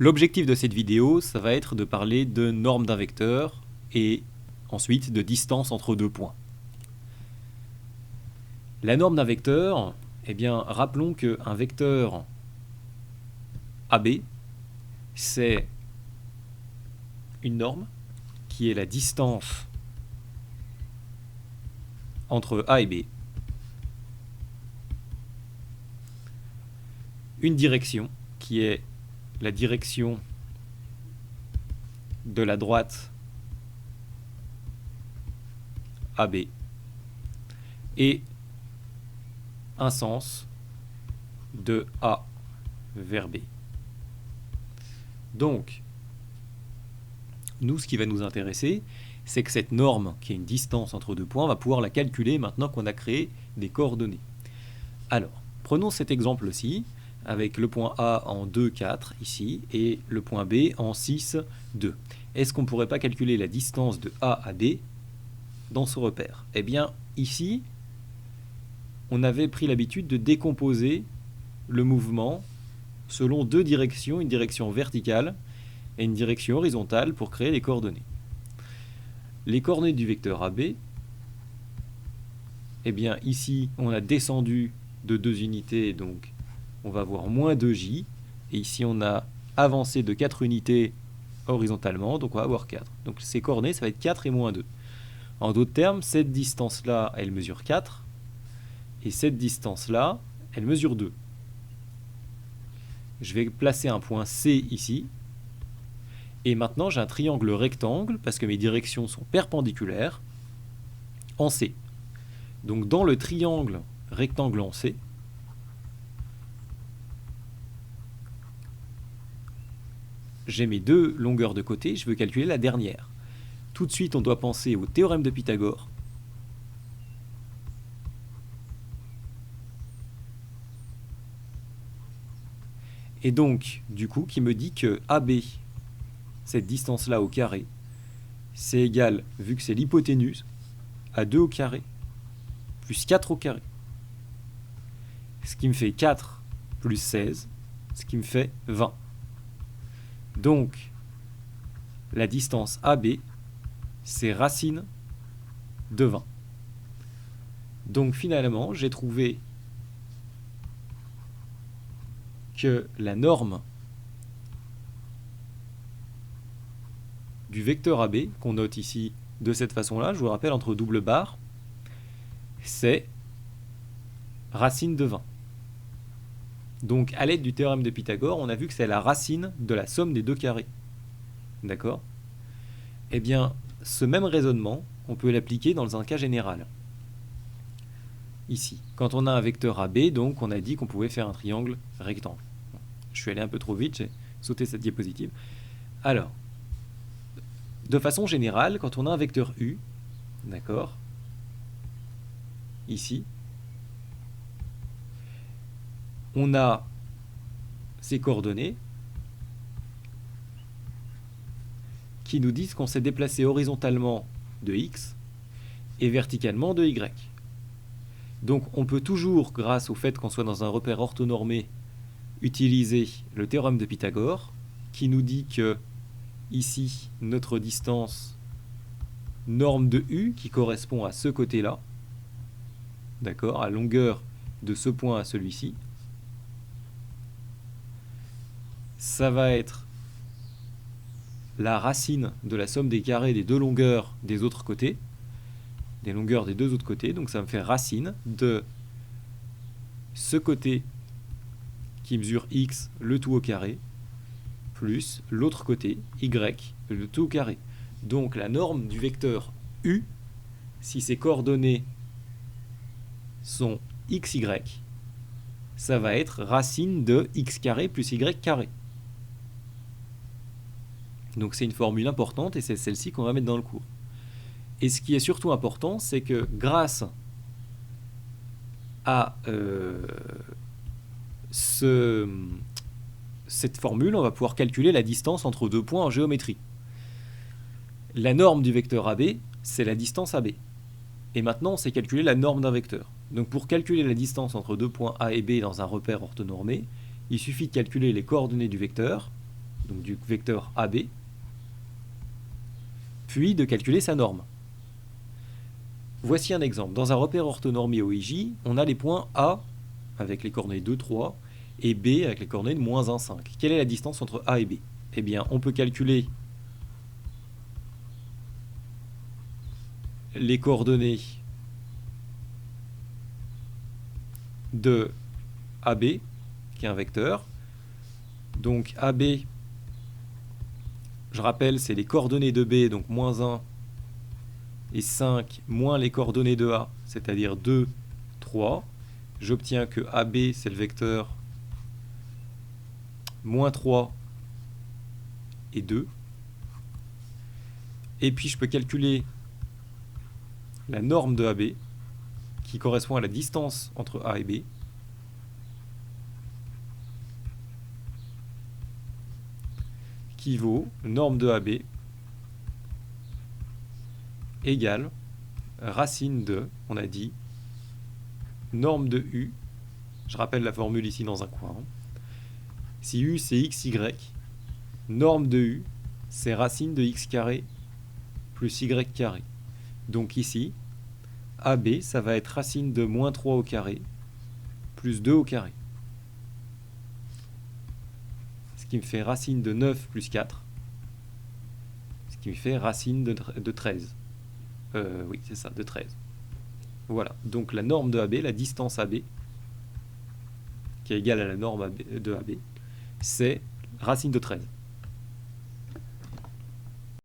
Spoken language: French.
L'objectif de cette vidéo, ça va être de parler de norme d'un vecteur et ensuite de distance entre deux points. La norme d'un vecteur, eh bien, rappelons qu'un vecteur AB, c'est une norme qui est la distance entre A et B, une direction qui est la direction de la droite AB et un sens de A vers B. Donc, nous, ce qui va nous intéresser, c'est que cette norme, qui est une distance entre deux points, on va pouvoir la calculer maintenant qu'on a créé des coordonnées. Alors, prenons cet exemple-ci, avec le point A en 2, 4, ici, et le point B en 6, 2. Est-ce qu'on ne pourrait pas calculer la distance de A à B dans ce repère? Eh bien, ici, on avait pris l'habitude de décomposer le mouvement selon deux directions, une direction verticale et une direction horizontale pour créer les coordonnées. Les coordonnées du vecteur AB, eh bien ici on a descendu de 2 unités, donc on va avoir moins 2j, et ici on a avancé de 4 unités horizontalement, donc on va avoir 4. Donc ces coordonnées, ça va être 4 et moins 2. En d'autres termes, cette distance-là, elle mesure 4, et cette distance-là, elle mesure 2. Je vais placer un point C ici, et maintenant j'ai un triangle rectangle, parce que mes directions sont perpendiculaires, en C. Donc dans le triangle rectangle en C, j'ai mes deux longueurs de côté, je veux calculer la dernière. Tout de suite, on doit penser au théorème de Pythagore. Et donc, du coup, qui me dit que AB, cette distance-là au carré, c'est égal, vu que c'est l'hypoténuse, à 2 au carré, plus 4 au carré. Ce qui me fait 4 plus 16, ce qui me fait 20. Donc, la distance AB, c'est racine de 20. Donc finalement, j'ai trouvé que la norme du vecteur AB, qu'on note ici de cette façon-là, je vous le rappelle, entre double barre, c'est racine de 20. Donc à l'aide du théorème de Pythagore, on a vu que c'est la racine de la somme des deux carrés. D'accord? Eh bien, ce même raisonnement, on peut l'appliquer dans un cas général. Ici, quand on a un vecteur AB, donc on a dit qu'on pouvait faire un triangle rectangle. Je suis allé un peu trop vite, j'ai sauté cette diapositive. Alors, de façon générale, quand on a un vecteur U, d'accord, ici, on a ces coordonnées qui nous disent qu'on s'est déplacé horizontalement de x et verticalement de y. Donc on peut toujours, grâce au fait qu'on soit dans un repère orthonormé, utiliser le théorème de Pythagore qui nous dit que ici notre distance norme de U qui correspond à ce côté-là, d'accord, à longueur de ce point à celui-ci, ça va être la racine de la somme des carrés des deux longueurs des autres côtés, des longueurs des deux autres côtés, donc ça me fait racine de ce côté qui mesure x, le tout au carré, plus l'autre côté, y, le tout au carré. Donc la norme du vecteur U, si ses coordonnées sont x, y, ça va être racine de x carré plus y carré. Donc c'est une formule importante et c'est celle-ci qu'on va mettre dans le cours. Et ce qui est surtout important, c'est que grâce à cette formule, on va pouvoir calculer la distance entre deux points en géométrie. La norme du vecteur AB, c'est la distance AB. Et maintenant, on sait calculer la norme d'un vecteur. Donc pour calculer la distance entre deux points A et B dans un repère orthonormé, il suffit de calculer les coordonnées du vecteur, donc du vecteur AB, puis de calculer sa norme. Voici un exemple. Dans un repère orthonormé OIJ, on a les points A avec les coordonnées 2, 3 et B avec les coordonnées de -1, 5. Quelle est la distance entre A et B? Eh bien, on peut calculer les coordonnées de AB, qui est un vecteur. Donc AB, je rappelle, c'est les coordonnées de B, donc -1 et 5, moins les coordonnées de A, c'est-à-dire 2, 3. J'obtiens que AB, c'est le vecteur -3 et 2. Et puis je peux calculer la norme de AB, qui correspond à la distance entre A et B, qui vaut norme de AB égale racine de, on a dit, norme de U, je rappelle la formule ici dans un coin, si U c'est xy, norme de U c'est racine de x carré plus y carré. Donc ici, AB ça va être racine de -3 au carré plus 2 au carré. Ce qui me fait racine de 9 plus 4, ce qui me fait racine de 13. Oui, c'est ça, de 13. Voilà, donc la norme de AB, la distance AB, qui est égale à la norme de AB, c'est racine de 13.